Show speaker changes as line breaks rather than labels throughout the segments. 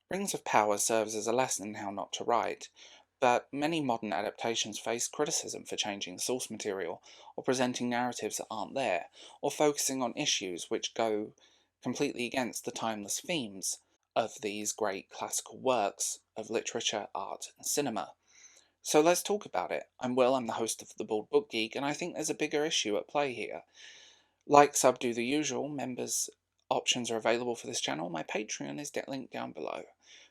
Rings of Power serves as a lesson in how not to write, but many modern adaptations face criticism for changing the source material, or presenting narratives that aren't there, or focusing on issues which go completely against the timeless themes of these great classical works of literature, art, and cinema. So let's talk about it. I'm Will, I'm the host of The Bald Book Geek, and I think there's a bigger issue at play here. Like Subdo the Usual, members' options are available for this channel. My Patreon is linked down below.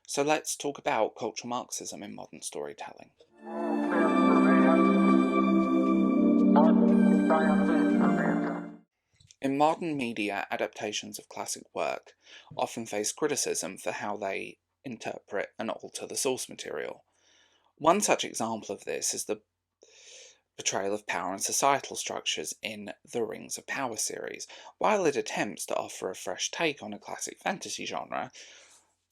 So let's talk about cultural Marxism in modern storytelling. In modern media, adaptations of classic work often face criticism for how they interpret and alter the source material. One such example of this is the portrayal of power and societal structures in the Rings of Power series. While it attempts to offer a fresh take on a classic fantasy genre,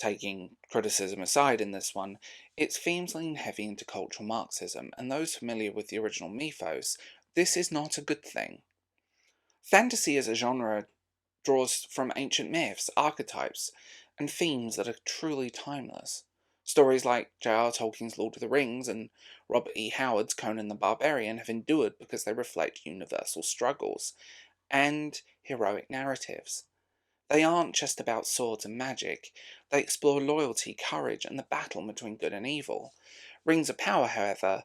taking criticism aside in this one, its themes lean heavy into cultural Marxism, and those familiar with the original mythos, this is not a good thing. Fantasy as a genre draws from ancient myths, archetypes, and themes that are truly timeless. Stories like J.R. Tolkien's Lord of the Rings and Robert E. Howard's Conan the Barbarian have endured because they reflect universal struggles and heroic narratives. They aren't just about swords and magic, they explore loyalty, courage, and the battle between good and evil. Rings of Power, however,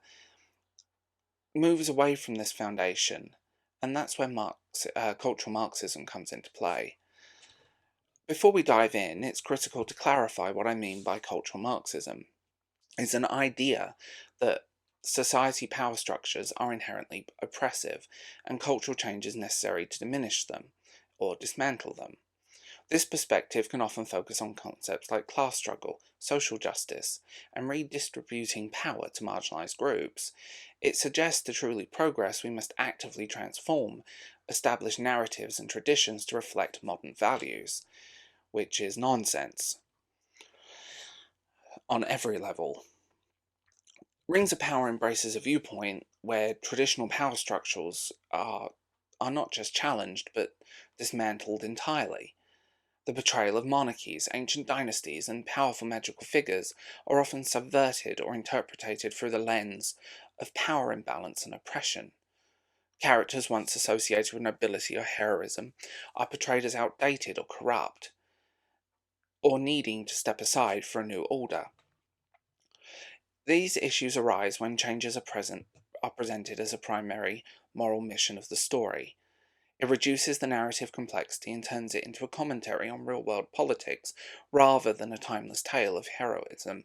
moves away from this foundation, and that's where cultural Marxism comes into play. Before we dive in, it's critical to clarify what I mean by cultural Marxism. It's an idea that society power structures are inherently oppressive, and cultural change is necessary to diminish them or dismantle them. This perspective can often focus on concepts like class struggle, social justice, and redistributing power to marginalized groups. It suggests to truly progress we must actively transform established narratives and traditions to reflect modern values, which is nonsense on every level. Rings of Power embraces a viewpoint where traditional power structures are not just challenged, but dismantled entirely. The portrayal of monarchies, ancient dynasties, and powerful magical figures are often subverted or interpreted through the lens of power imbalance and oppression. Characters once associated with nobility or heroism are portrayed as outdated or corrupt, or needing to step aside for a new order. These issues arise when changes are presented as a primary moral mission of the story. It reduces the narrative complexity and turns it into a commentary on real-world politics, rather than a timeless tale of heroism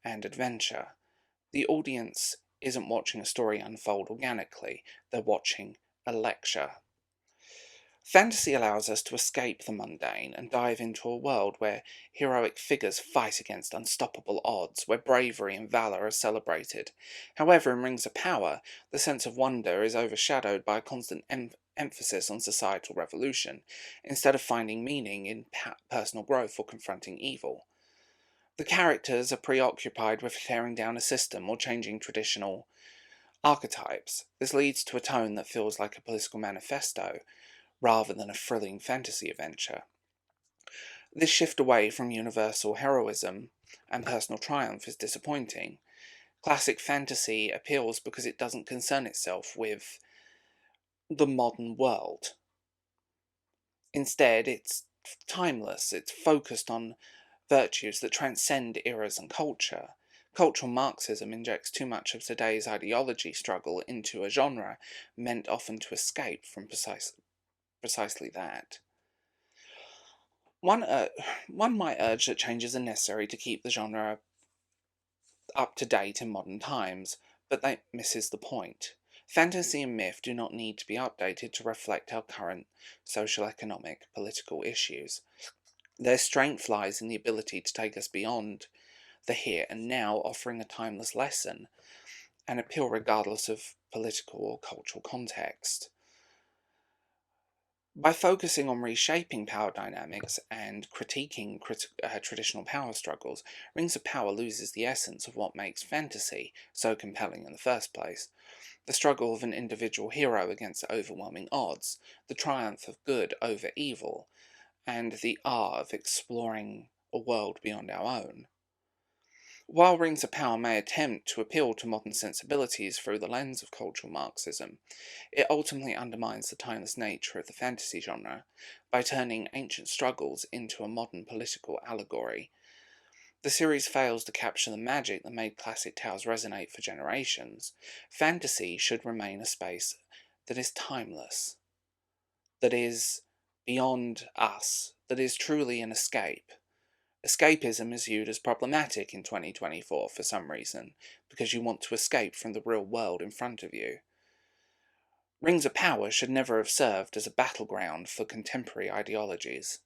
and adventure. The audience isn't watching a story unfold organically, they're watching a lecture. Fantasy allows us to escape the mundane and dive into a world where heroic figures fight against unstoppable odds, where bravery and valor are celebrated. However, in Rings of Power, the sense of wonder is overshadowed by a constant emphasis on societal revolution, instead of finding meaning in personal growth or confronting evil. The characters are preoccupied with tearing down a system or changing traditional archetypes. This leads to a tone that feels like a political manifesto, rather than a thrilling fantasy adventure. This shift away from universal heroism and personal triumph is disappointing. Classic fantasy appeals because it doesn't concern itself with the modern world. Instead, it's timeless, it's focused on virtues that transcend eras and culture. Cultural Marxism injects too much of today's ideology struggle into a genre meant often to escape from precisely that. One might urge that changes are necessary to keep the genre up to date in modern times, but that misses the point. Fantasy and myth do not need to be updated to reflect our current social, economic, political issues. Their strength lies in the ability to take us beyond the here and now, offering a timeless lesson and appeal regardless of political or cultural context. By focusing on reshaping power dynamics and critiquing traditional power struggles, Rings of Power loses the essence of what makes fantasy so compelling in the first place. The struggle of an individual hero against overwhelming odds, the triumph of good over evil, and the art of exploring a world beyond our own. While Rings of Power may attempt to appeal to modern sensibilities through the lens of cultural Marxism, it ultimately undermines the timeless nature of the fantasy genre by turning ancient struggles into a modern political allegory. The series fails to capture the magic that made classic tales resonate for generations. Fantasy should remain a space that is timeless, that is beyond us, that is truly an escape. Escapism is viewed as problematic in 2024 for some reason, because you want to escape from the real world in front of you. Rings of Power should never have served as a battleground for contemporary ideologies.